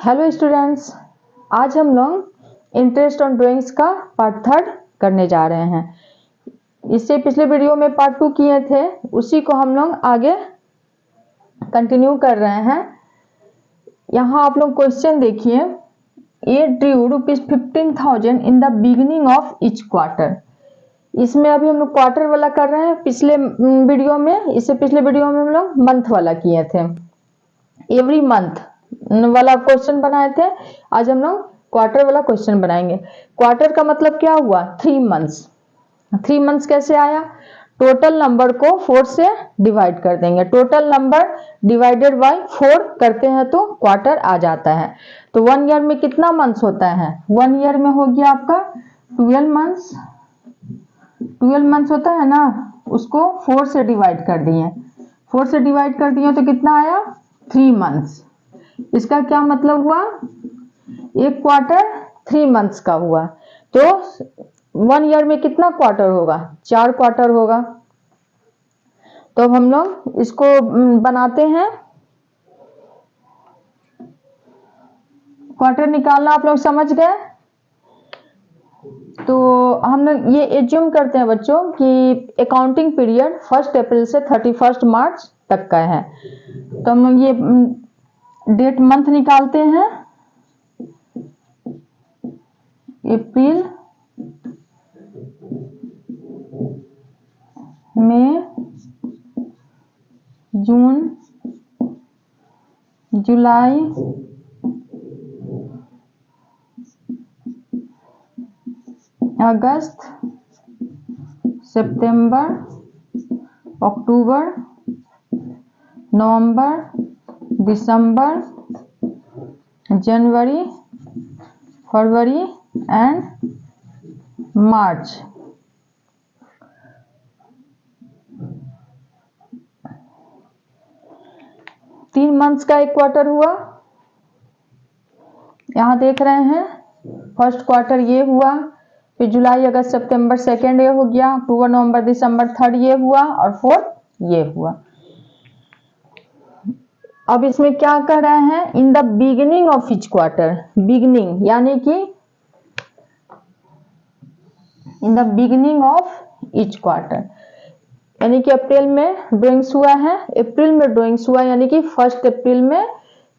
Hello students, आज हम लोग इंटरेस्ट ऑन ड्राइंग्स का पार्ट 3 करने जा रहे हैं। इससे पिछले वीडियो में पार्ट 2 किए थे, उसी को हम लोग आगे कंटिन्यू कर रहे हैं। यहाँ आप लोग क्वेश्चन देखिए, A drew ₹15,000 in the beginning of each quarter. इसमें अभी हम लोग क्वार्टर वाला कर रहे हैं। पिछले वीडियो में, इससे पिछले वीडियो में हम लोग मंथ वाला किए थे, एवरी मंथ वाला क्वेश्चन बनाए थे। आज हम लोग क्वार्टर वाला क्वेश्चन बनाएंगे। क्वार्टर का मतलब क्या हुआ? 3 मंथ्स। 3 मंथ्स कैसे आया? टोटल नंबर को 4 से डिवाइड कर देंगे। टोटल नंबर डिवाइडेड बाय 4 करते हैं तो क्वार्टर आ जाता है। तो 1 ईयर में कितना मंथ्स होता है? 1 ईयर में हो गया आपका 12 मंथ्स। 12 मंथ्स होता है ना, उसको 4 से डिवाइड कर दिए। 4 से डिवाइड कर दिए तो कितना आया? 3 मंथ्स। इसका क्या मतलब हुआ? एक क्वार्टर 3 मंथ्स का हुआ। तो 1 ईयर में कितना क्वार्टर होगा? 4 क्वार्टर होगा। तो अब हम लोग इसको बनाते हैं। क्वार्टर निकालना आप लोग समझ गए। तो हम लोग ये एज्यूम करते हैं बच्चों कि अकाउंटिंग पीरियड 1 अप्रैल से 31 मार्च तक का है। तो हम लोग ये डेट मंथ निकालते हैं। अप्रैल, मई, जून, जुलाई, अगस्त, सितंबर, अक्टूबर, नवंबर, दिसंबर, जनवरी, फरवरी एंड मार्च। तीन मंथ्स का एक क्वार्टर हुआ। यहां देख रहे हैं, फर्स्ट क्वार्टर ये हुआ, फिर जुलाई, अगस्त, सितंबर सेकेंड ये हो गया, अक्टूबर, नवंबर, दिसंबर थर्ड ये हुआ, और फोर्थ ये हुआ। अब इसमें क्या कह रहे हैं? इन the beginning of each quarter. Beginning यानी कि इन the beginning of each quarter, यानी कि अप्रैल में ड्राइंग्स हुआ है। अप्रैल में ड्राइंग्स हुआ यानी कि 1 अप्रैल में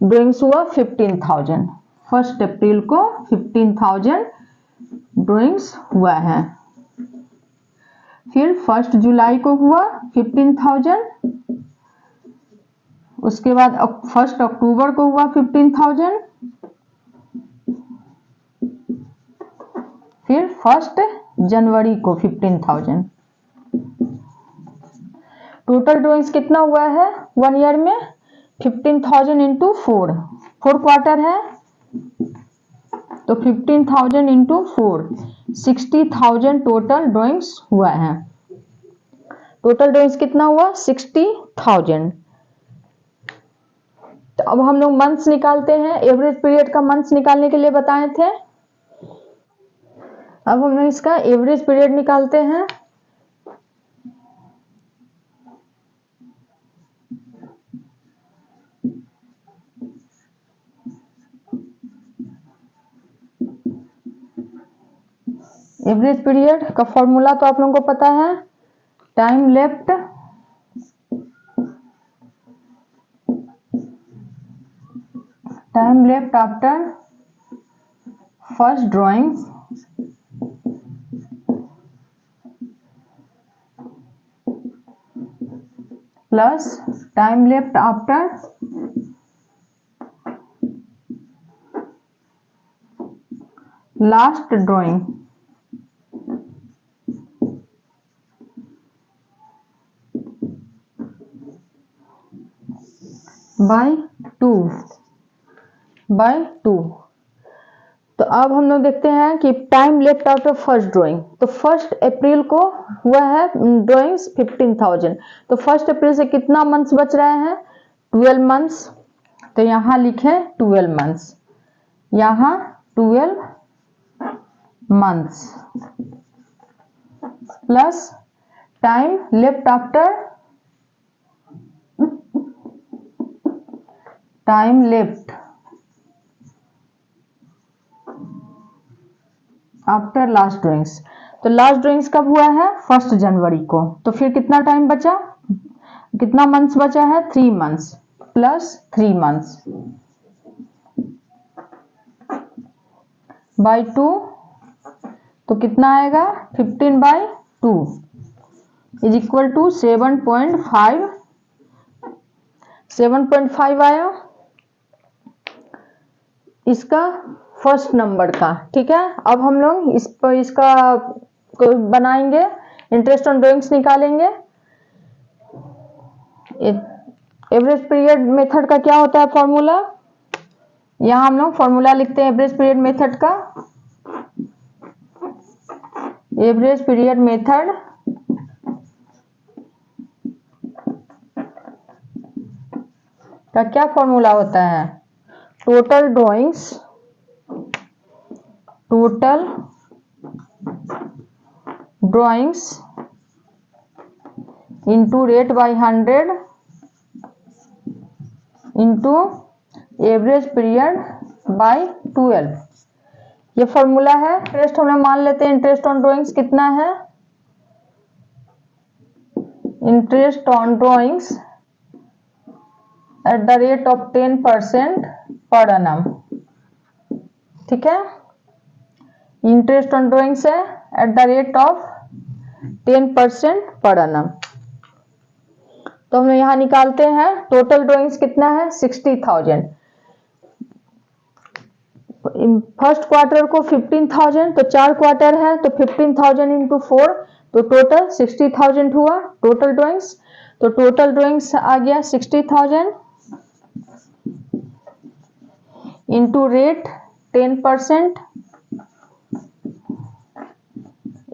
ड्राइंग्स हुआ 15,000। 1 अप्रैल को 15,000 ड्राइंग्स हुआ है। फिर 1 जुलाई को हुआ 15,000। उसके बाद 1 अक्टूबर को हुआ 15,000। फिर 1 जनवरी को 15,000। टोटल ड्राइंग्स कितना हुआ है 1 ईयर में? 15,000 इंटू 4 क्वार्टर है, तो 15,000 इंटू 4 60,000 टोटल ड्राइंग्स हुआ है। टोटल ड्राइंग्स कितना हुआ? 60,000। तो अब हम लोग मंथ्स निकालते हैं। एवरेज पीरियड का मंथ्स निकालने के लिए बताए थे। अब हम लोग इसका एवरेज पीरियड निकालते हैं। एवरेज पीरियड का फॉर्मूला तो आप लोगों को पता है, time left after first drawing plus time left after last drawing by 2। तो अब हम लोग देखते हैं कि time left after first drawing. तो 1 अप्रैल को हुआ है ड्राइंग्स 15,000। तो 1 अप्रैल से कितना मंथ्स बच रहे हैं? 12 मंथ्स। तो यहां लिखे 12 मंथ्स, यहां 12 months plus time left after after last drawings. तो लास्ट ड्राइंग्स कब हुआ है? 1 जनवरी को। तो फिर कितना टाइम बचा, कितना मंथ्स बचा है? 3 मंथ्स प्लस 3 मंथ्स बाई 2, तो कितना आएगा? 15/2 इज इक्वल टू 7.5। 7.5 आया इसका फर्स्ट नंबर का। ठीक है, अब हम लोग इस पर इसका बनाएंगे, इंटरेस्ट ऑन ड्राइंग्स निकालेंगे। एवरेज पीरियड मेथड का क्या होता है फॉर्मूला? यहां हम लोग फॉर्मूला लिखते हैं एवरेज पीरियड मेथड का। एवरेज पीरियड मेथड का क्या फॉर्मूला होता है? Total drawings into rate by 100 into average period by 12। ये फॉर्मूला है। इंटरेस्ट हम लोग मान लेते हैं, इंटरेस्ट ऑन ड्राइंग्स कितना है? Interest on drawings eight the rate of 10% पर annum। ठीक है, इंटरेस्ट ऑन ड्राइंग्स है एट द रेट ऑफ 10% पर annum। तो हम यहां निकालते हैं टोटल ड्राइंग्स कितना है? 60,000। फर्स्ट क्वार्टर को 15,000, तो 4 क्वार्टर है तो 15,000 इंटू 4, तो टोटल 60,000 हुआ टोटल ड्राइंग्स। तो टोटल ड्राइंग्स आ गया 60,000 इंटू रेट 10%।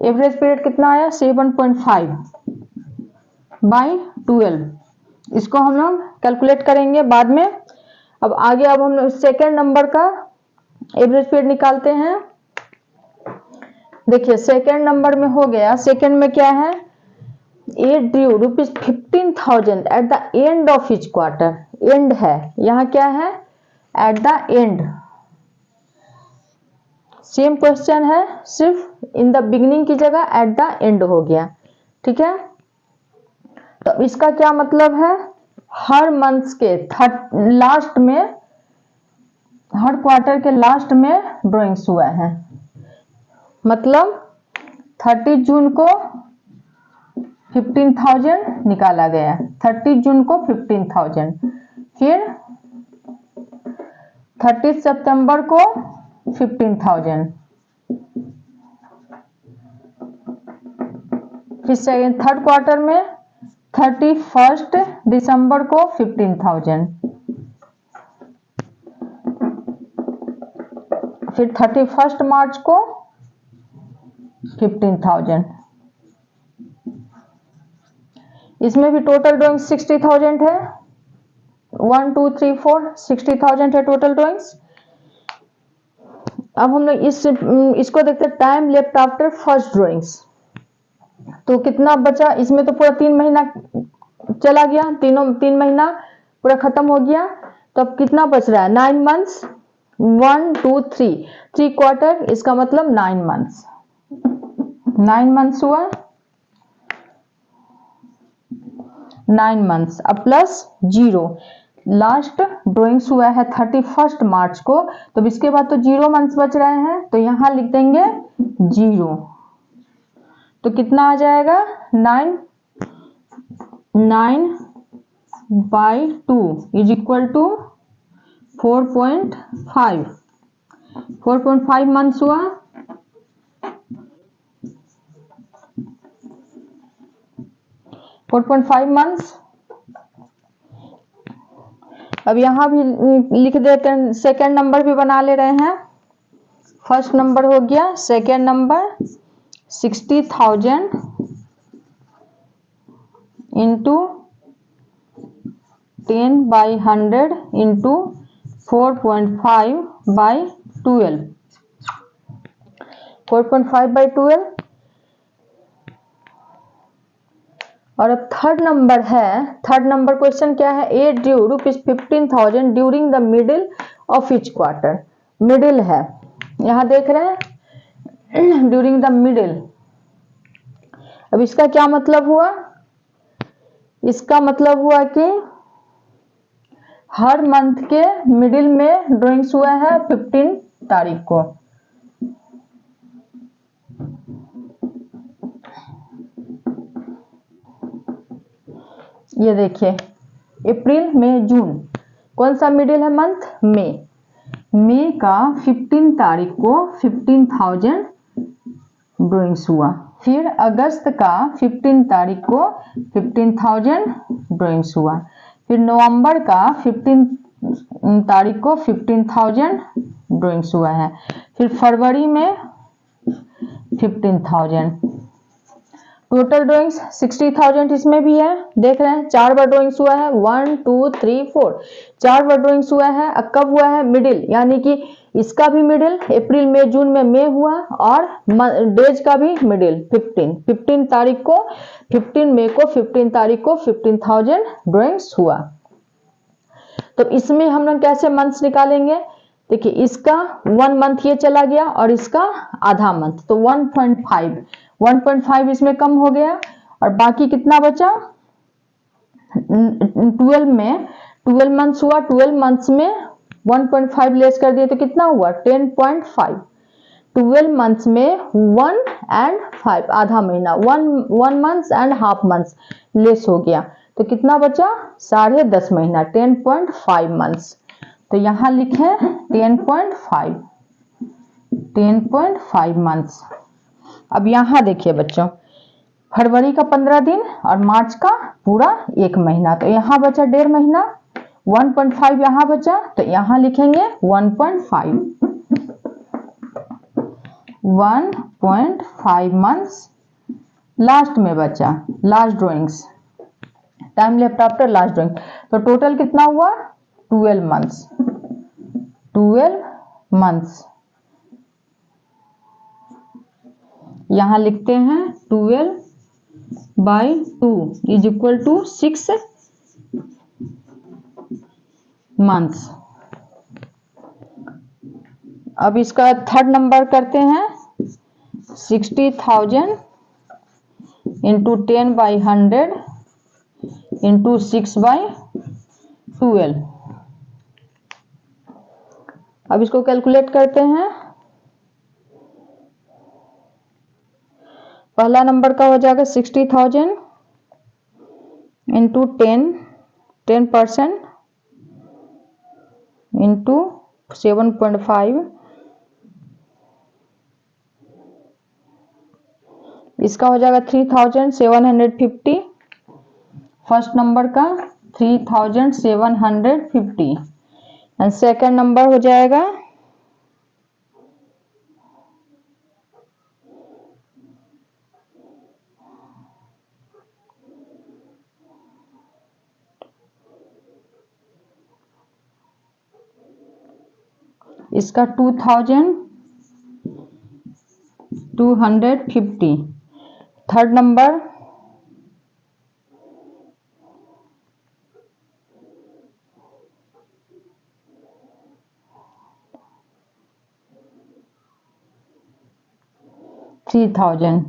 एवरेज पीरियड कितना आया? 7.5 बाई 12। इसको हम लोग कैलकुलेट करेंगे बाद में। अब आगे अब हम लोग सेकेंड नंबर का एवरेज पीरियड निकालते हैं। देखिए सेकेंड नंबर में हो गया। सेकेंड में क्या है? A due ₹15,000 at the end of each quarter. End है, यहां क्या है? At the end. Same question है, सिर्फ इन द बिगिनिंग की जगह एट द एंड हो गया। ठीक है, तो इसका क्या मतलब है? हर मंथ के लास्ट में, हर क्वार्टर के लास्ट में ड्राइंग्स हुआ है। मतलब 30 जून को 15,000 निकाला गया। 30 जून को 15,000, फिर 30 सितंबर को 15,000, फिर थर्ड क्वार्टर में 31 दिसंबर को 15,000, फिर 31 मार्च को 15,000। इसमें भी टोटल ड्राइंग 60,000 है। 1 2 3 4 60,000 है टोटल ड्राइंग्स। अब हम लोग इसको देखते हैं time left after first drawings. तो कितना बचा इसमें? तो पूरा 3 महीना चला गया, 3 महीना पूरा खत्म हो गया। तो अब कितना बच रहा है? 9 मंथ्स। 1 2 3 क्वार्टर, इसका मतलब 9 मंथ्स। 9 मंथ्स हुआ, 9 मंथ्स। अब प्लस 0, लास्ट ड्राइंग्स हुआ है 31 मार्च को, तो इसके बाद तो 0 मंथ्स बच रहे हैं, तो यहां लिख देंगे 0। तो कितना आ जाएगा? 9/2 इज इक्वल टू 4.5। 4.5 मंथ्स हुआ। मंथ्स। अब यहां भी लिख देते हैं, सेकेंड नंबर भी बना ले रहे हैं। फर्स्ट नंबर हो गया, सेकेंड नंबर 60,000 इंटू 10/100 इंटू 4.5/12। 4.5/12। और अब थर्ड नंबर है। थर्ड नंबर क्वेश्चन क्या है? A due ₹15,000 during the middle of each quarter. Middle है, यहां देख रहे हैं ड्यूरिंग द मिडिल। अब इसका क्या मतलब हुआ? इसका मतलब हुआ कि हर मंथ के मिडिल में ड्राइंग्स हुआ है 15 तारीख को। ये देखिए अप्रैल मई जून, कौन सा मिडिल है मंथ? मई। मई का 15 तारीख को 15,000 ड्राइंग्स हुआ। फिर अगस्त का 15 तारीख को 15,000 ड्राइंग्स हुआ। फिर नवंबर का 15 तारीख को 15,000 ड्राइंग्स हुआ है। फिर फरवरी में 15,000। टोटल ड्राइंग्स 60,000 इसमें भी है। देख रहे हैं 4 बार ड्राइंग्स हुआ है, 1 2 3 4, 4 बार ड्राइंग्स हुआ है। अब कब हुआ है? मिडिल, यानी कि इसका भी मिडिल अप्रैल मई जून में मई हुआ और डेज का भी मिडिल 15 तारीख को, 15 मई को, 15 तारीख को 15,000 ड्राइंग्स हुआ। तो इसमें हम लोग कैसे मंथ्स निकालेंगे? देखिए इसका 1 मंथ ये चला गया और इसका आधा मंथ, तो 1.5 इसमें कम हो गया और बाकी कितना बचा? 12 में 12 मंथ्स हुआ। 12 मंथ्स में 1.5 लेस कर दिए तो कितना हुआ? 10.5। 12 मंथ्स में 1 and 5, आधा महीना, 1 months and half months less हो गया तो कितना बचा? 10.5 महीना, 10.5 मंथ्स। तो यहां लिखे 10.5 मंथ्स। अब यहां देखिए बच्चों, फरवरी का 15 दिन और मार्च का पूरा 1 महीना, तो यहां बचा 1.5 महीना। 1.5 यहां बचा तो यहां लिखेंगे 1.5 मंथ्स। लास्ट में बचा last drawings, time left after last drawing, तो टोटल कितना हुआ? 12 मंथ्स। 12 मंथ्स यहां लिखते हैं 12/2 इज इक्वल टू 6 मंथ्स। अब इसका थर्ड नंबर करते हैं। 60,000 इंटू 10/100 इंटू 6/12। अब इसको कैलकुलेट करते हैं। पहला नंबर का हो जाएगा 60,000 इंटू 10% इंटू 7.5, इसका हो जाएगा 3,750। फर्स्ट नंबर का 3,750 एंड सेकेंड नंबर हो जाएगा इसका 2,250। Third number 3,000।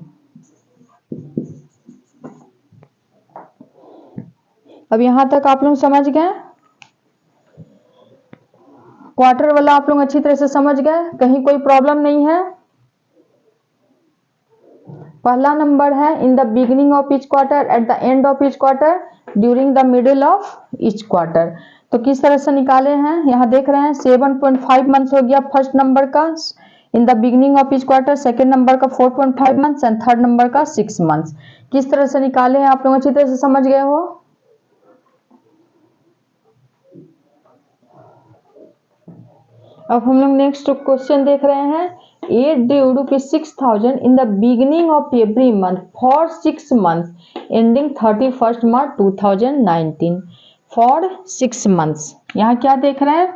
अब यहां तक आप लोग समझ गए? क्वार्टर वाला आप लोग अच्छी तरह से समझ गए, कहीं कोई प्रॉब्लम नहीं है? पहला नंबर है इन the beginning of each quarter, eight the end of each quarter, during the middle of each quarter. तो किस तरह से निकाले हैं? यहाँ देख रहे हैं 7.5 मंथ्स हो गया फर्स्ट नंबर का इन the beginning of each quarter, second number का 4.5 मंथ्स एंड थर्ड नंबर का 6 मंथ्स। किस तरह से निकाले हैं आप लोग अच्छी तरह से समझ गए हो? अब हम लोग नेक्स्ट क्वेश्चन देख रहे हैं। 8 due ₹6,000 in the beginning of every month for 6 months ending 31st March 2019 for 6 months। यहाँ क्या देख रहे हैं?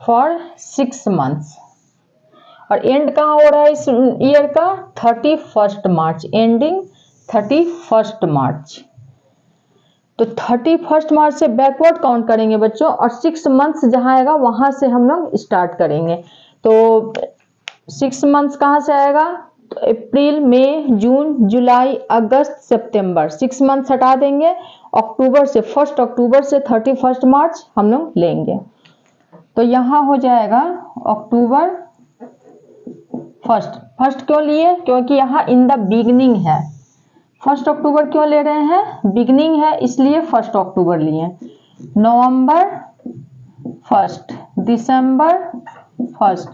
for 6 months और एंड कहाँ हो रहा है इस ईयर का? 31st मार्च, एंडिंग 31st मार्च। तो 31st मार्च से बैकवर्ड काउंट करेंगे बच्चों और 6 मंथ्स जहां आएगा वहां से हम लोग स्टार्ट करेंगे। तो 6 मंथ्स कहाँ से आएगा? तो अप्रैल, मई, जून, जुलाई, अगस्त, सितंबर, 6 मंथ्स हटा देंगे। अक्टूबर से 1 अक्टूबर से 31 मार्च हम लोग लेंगे। तो यहाँ हो जाएगा अक्टूबर 1 क्यों लिए? क्योंकि यहाँ इन द बिगनिंग है। 1 अक्टूबर क्यों ले रहे हैं? बिगनिंग है इसलिए 1 अक्टूबर लिए। नवंबर 1, दिसंबर 1,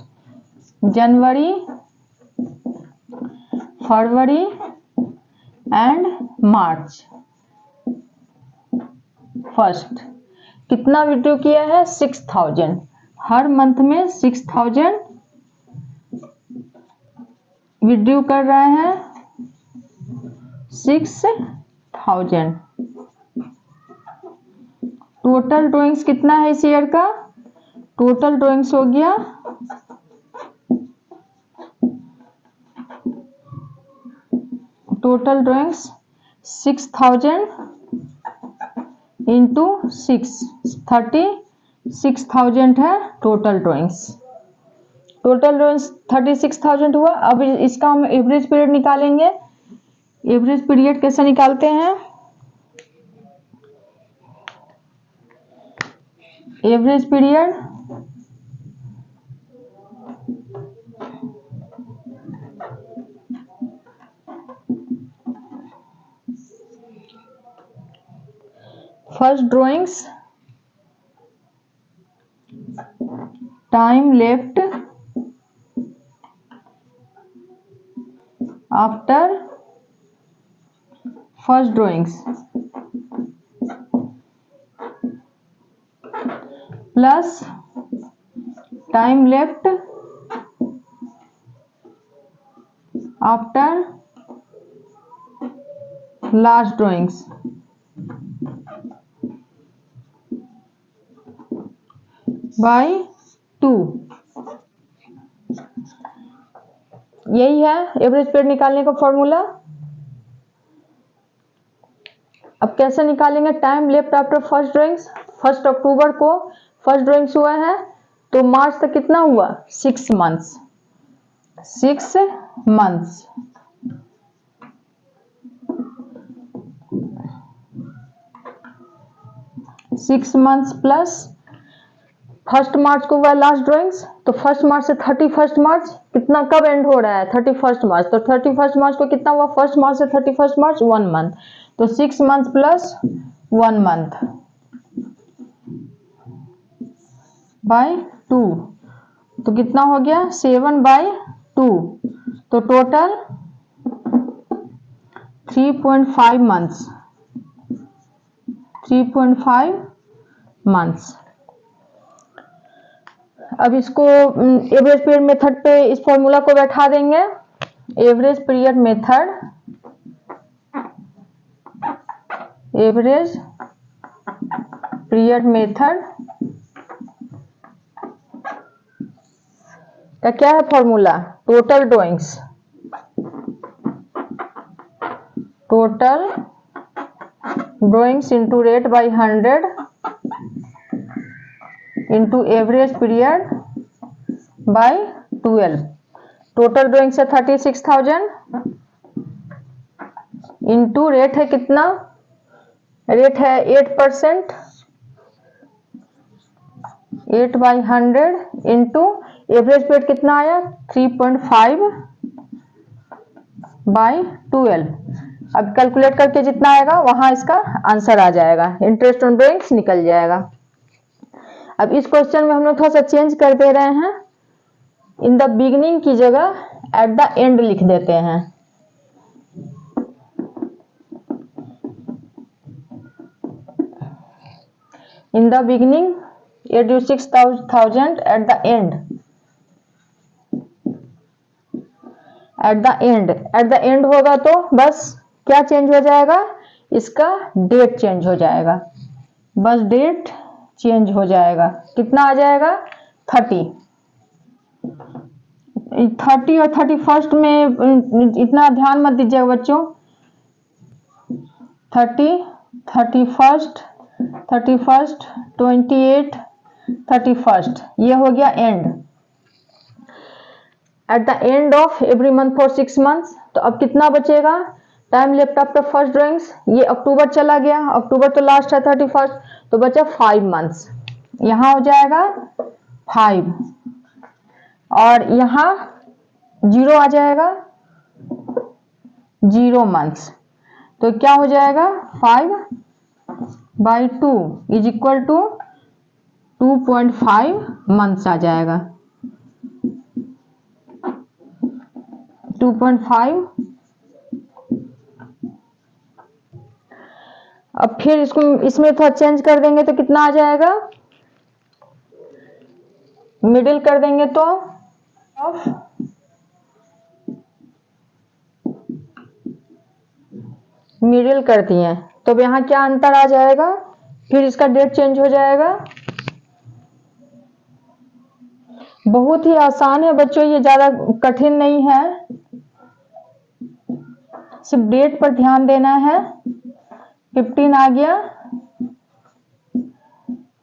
जनवरी, फरवरी एंड मार्च 1। कितना विड्रॉ किया है? 6000। हर मंथ में 6000 विड्रॉ कर रहे हैं। 6000। टोटल ड्रॉइंग्स कितना है इस ईयर का? टोटल ड्रॉइंग्स हो गया टोटल ड्रॉइंग्स 6000 इंटू 6, 36,000 है टोटल ड्रॉइंग्स। टोटल ड्रॉइंग्स 36,000 हुआ। अब इसका हम एवरेज पीरियड निकालेंगे। एवरेज पीरियड कैसे निकालते हैं? Average period first drawings time left after first drawings plus time left after last drawings by 2। यही है एवरेज पीरियड निकालने का फॉर्मूला। अब कैसे निकालेंगे? Time left after first drawings. 1 अक्टूबर को फर्स्ट ड्रॉइंग्स हुआ है तो मार्च तक कितना हुआ? 6 मंथ्स। 6 मंथ्स प्लस 1 मार्च को हुआ लास्ट ड्रॉइंग्स। तो 1 मार्च से 31 मार्च कितना कब एंड हो रहा है? 31 मार्च। तो 31 मार्च को कितना हुआ? 1 मार्च से 31 मार्च 1 मंथ। तो 6 मंथ प्लस 1 मंथ बाय 2। तो कितना हो गया? 7/2। तो टोटल 3.5 मंथ्स। 3.5 मंथ्स। अब इसको एवरेज पीरियड मेथड पे इस फॉर्मूला को बैठा देंगे। एवरेज पीरियड मेथड का क्या है formula? Total drawings into rate by 100 into average period by 12। Total drawing से 36,000 इंटू रेट है कितना? रेट है 8%। 8/100 इंटू एवरेज पीरियड कितना आया? 3.5/12। अब कैलकुलेट करके जितना आएगा वहां इसका आंसर आ जाएगा। इंटरेस्ट ऑन ड्रॉइंग्स निकल जाएगा। अब इस क्वेश्चन में हम लोग थोड़ा सा चेंज कर दे रहे हैं। इन द बिगिनिंग की जगह एट द एंड लिख देते हैं। इन the beginning 86,000 eight the and. Eight the and होगा तो बस क्या चेंज हो जाएगा? इसका डेट चेंज हो जाएगा। बस डेट चेंज हो जाएगा। कितना आ जाएगा? 30 और 31 में इतना ध्यान मत दीजिएगा बच्चों। 30, 31, 28, 31 ये हो गया and. Eight the end of every month for 6 months. तो अब कितना बचेगा? Time left after first drawings, ये अक्टूबर चला गया, अक्टूबर तो लास्ट है 31st, तो बचा 5 मंथ्स। यहाँ हो जाएगा 5 और यहाँ 0 आ जाएगा, 0 मंथ्स। तो क्या हो जाएगा? 5/2 इज इक्वल टू 2.5 मंथ्स आ जाएगा। 2.5। अब फिर इसको इसमें थोड़ा चेंज कर देंगे तो कितना आ जाएगा? मिडिल कर देंगे तो मिडिल कर दिए, तो अब यहाँ क्या अंतर आ जाएगा? फिर इसका डेट चेंज हो जाएगा। बहुत ही आसान है बच्चों, ये ज्यादा कठिन नहीं है, सिर्फ डेट पर ध्यान देना है। 15 आ गया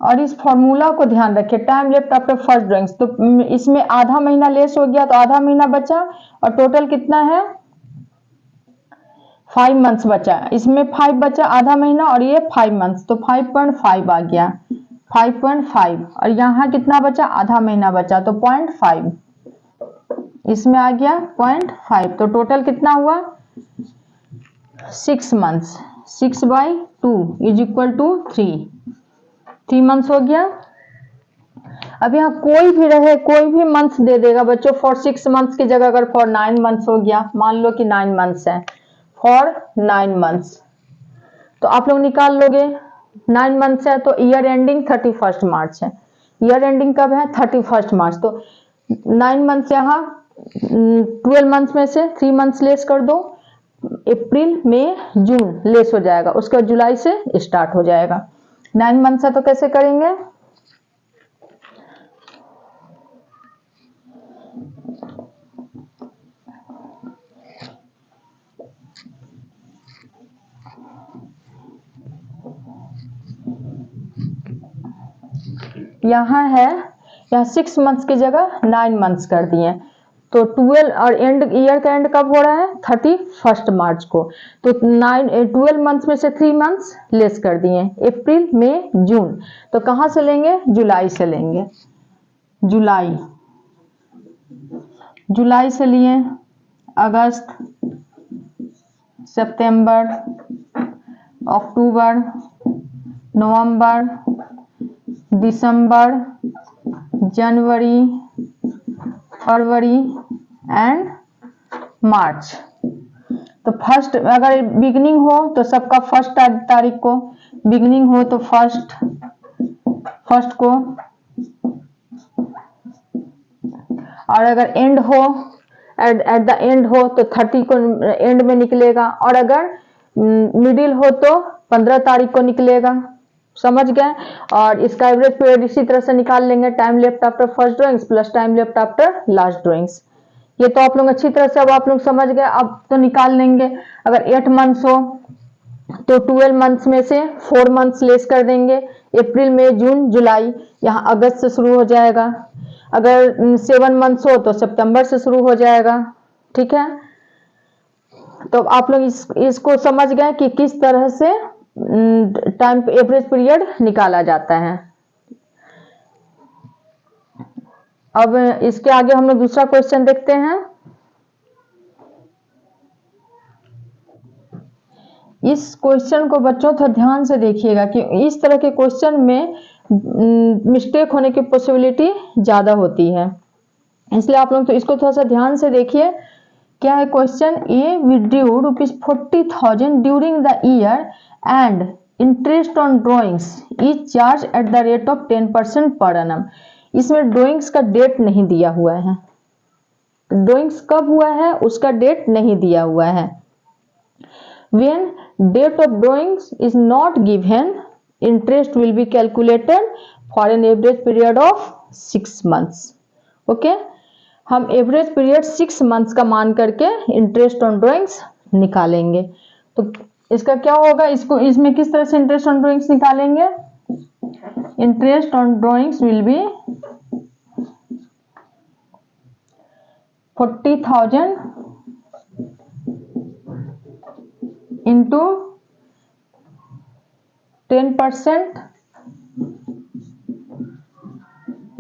और इस फॉर्मूला को ध्यान रखिए, time left after first drawings. तो इसमें आधा महीना लेस हो गया तो आधा महीना बचा और टोटल कितना है? 5 मंथ्स बचा। इसमें 5 बचा आधा महीना और ये 5 मंथ्स, तो 5.5 आ गया, 5.5। और यहाँ कितना बचा? आधा महीना बचा, तो 0.5 इसमें आ गया, 0.5। तो टोटल कितना हुआ? 6 months. 6/2 is equal to 3 months हो गया। अब यहाँ कोई भी रहे, कोई भी मंथ्स दे देगा बच्चों। फॉर 6 मंथ्स की जगह अगर फॉर 9 मंथ्स हो गया, मान लो कि 9 मंथ्स है, फॉर 9 मंथ्स, तो आप लोग निकाल लोगे। 9 मंथ्स है तो ईयर एंडिंग 31 मार्च है। ईयर एंडिंग कब है? 31 मार्च। तो 9 मंथ्स यहाँ 12 मंथ्स में से 3 मंथ्स लेस कर दो, अप्रैल मई जून लेस हो जाएगा, उसका जुलाई से स्टार्ट हो जाएगा। 9 मंथ्स है तो कैसे करेंगे? यहाँ है, यहाँ 6 मंथ्स की जगह 9 मंथ्स कर दिए, तो 12 और एंड, ईयर का एंड कब हो रहा है? 31 मार्च को। तो 12 मंथ्स में से 3 मंथ्स लेस कर दिए, अप्रैल मई जून। तो कहाँ से लेंगे? जुलाई से लेंगे। जुलाई से लिए अगस्त, सितंबर, अक्टूबर, नवंबर, दिसंबर, जनवरी, फरवरी एंड मार्च। तो फर्स्ट अगर बिगनिंग हो तो सबका फर्स्ट तारीख को, बिगनिंग हो तो फर्स्ट को, और अगर एंड हो, एट द एंड हो तो 30 को एंड में निकलेगा, और अगर मिडिल हो तो 15 तारीख को निकलेगा। समझ गए? और इसका एवरेज पीरियड इसी तरह से निकाल लेंगे, time left after first drawings plus time left after last drawings. ये तो आप लोग अच्छी तरह से अब आप लोग समझ गए। अब तो निकाल लेंगे, अगर 8 मंथ्स हो तो 12 मंथ्स में से 4 मंथ्स लेस कर देंगे, अप्रैल मई जून जुलाई, यहाँ अगस्त से शुरू हो जाएगा। अगर 7 मंथ्स हो तो सितंबर से शुरू हो जाएगा। ठीक है, तो आप लोग इसको समझ गए कि किस तरह से टाइम एवरेज पीरियड निकाला जाता है। अब इसके आगे हम लोग दूसरा क्वेश्चन देखते हैं। इस क्वेश्चन को बच्चों थोड़ा ध्यान से देखिएगा कि इस तरह के क्वेश्चन में मिस्टेक होने की पॉसिबिलिटी ज्यादा होती है, इसलिए आप लोग तो इसको थोड़ा सा ध्यान से देखिए। क्या है question? A withdrew ₹40,000 during the year and interest on drawings is charged at the rate of 10% per annum. इसमें ड्रॉइंग्स का डेट नहीं दिया हुआ है, ड्रॉइंग्स कब हुआ है उसका डेट नहीं दिया हुआ है। When date of drawings is not given, interest will be calculated for an average period of 6 months. Okay? हम एवरेज पीरियड 6 मंथ्स का मान करके इंटरेस्ट ऑन ड्रॉइंग्स निकालेंगे। तो इसका क्या होगा? इसमें किस तरह से इंटरेस्ट ऑन ड्रॉइंग्स निकालेंगे? Interest on drawings will be 40,000 into 10%,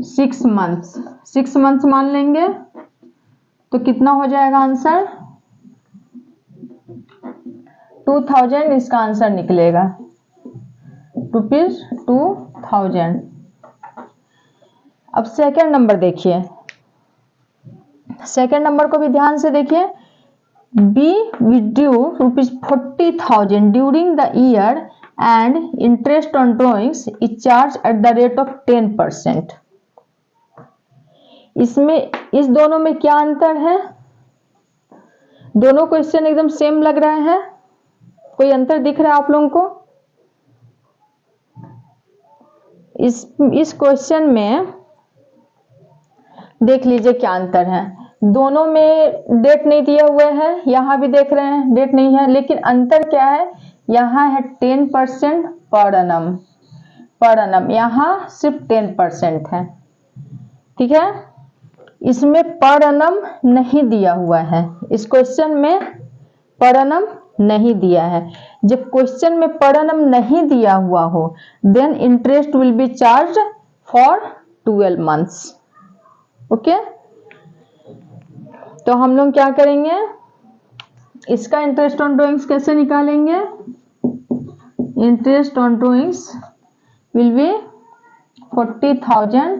6 months, 6 months मान लेंगे तो कितना हो जाएगा आंसर? 2000 इसका आंसर निकलेगा, ₹2000। अब सेकेंड नंबर देखिए, सेकेंड नंबर को भी ध्यान से देखिए। B withdrew ₹40,000 during the year and interest on drawings is charged at the rate of 10%। इसमें इस दोनों में क्या अंतर है? दोनों क्वेश्चन एकदम सेम लग रहे हैं, कोई अंतर दिख रहा है आप लोगों को? इस क्वेश्चन में देख लीजिए क्या अंतर है। दोनों में डेट नहीं दिए हुए हैं, यहां भी देख रहे हैं डेट नहीं है, लेकिन अंतर क्या है? यहां है 10% पर एनम, पर एनम, यहां सिर्फ 10% है। ठीक है, इसमें पर एनम नहीं दिया हुआ है, इस क्वेश्चन में पर एनम नहीं दिया है। जब क्वेश्चन में पर एनम नहीं दिया हुआ हो then interest will be charge for 12 months. Okay, तो हम लोग क्या करेंगे, इसका इंटरेस्ट ऑन ड्रॉइंग्स कैसे निकालेंगे? Interest on drawings will be 40,000,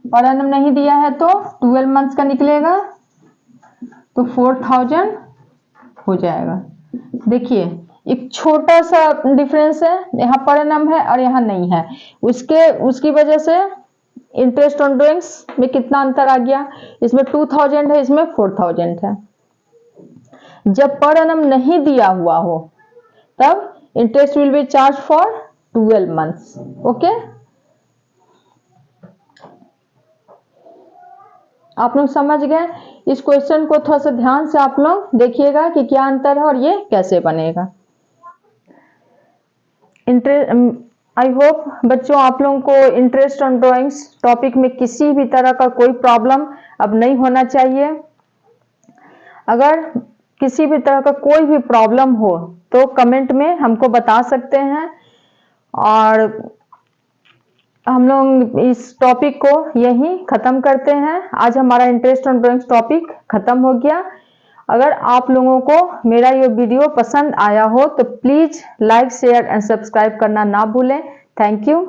per annum नहीं दिया है तो 12 मंथ्स का निकलेगा तो 4000 हो जाएगा। देखिए एक छोटा सा डिफरेंस है, यहाँ पर एनम है और यहाँ नहीं है, उसकी वजह से इंटरेस्ट ऑन ड्रॉइंग्स में कितना अंतर आ गया, इसमें 2000 है, इसमें 4000 है। जब पर एनम नहीं दिया हुआ हो तब interest will be charge for 12 months. Okay, आप लोग समझ गए? इस क्वेश्चन को थोड़ा सा ध्यान से आप लोग देखिएगा कि क्या अंतर है और ये कैसे बनेगा। आई होप बच्चों आप लोगों को इंटरेस्ट ऑन ड्राइंग्स टॉपिक में किसी भी तरह का कोई प्रॉब्लम अब नहीं होना चाहिए। अगर किसी भी तरह का कोई भी प्रॉब्लम हो तो कमेंट में हमको बता सकते हैं और हम लोग इस टॉपिक को यहीं खत्म करते हैं। आज हमारा इंटरेस्ट ऑन ड्राइंग्स टॉपिक खत्म हो गया। अगर आप लोगों को मेरा ये वीडियो पसंद आया हो तो please like, share and subscribe करना ना भूलें। Thank you.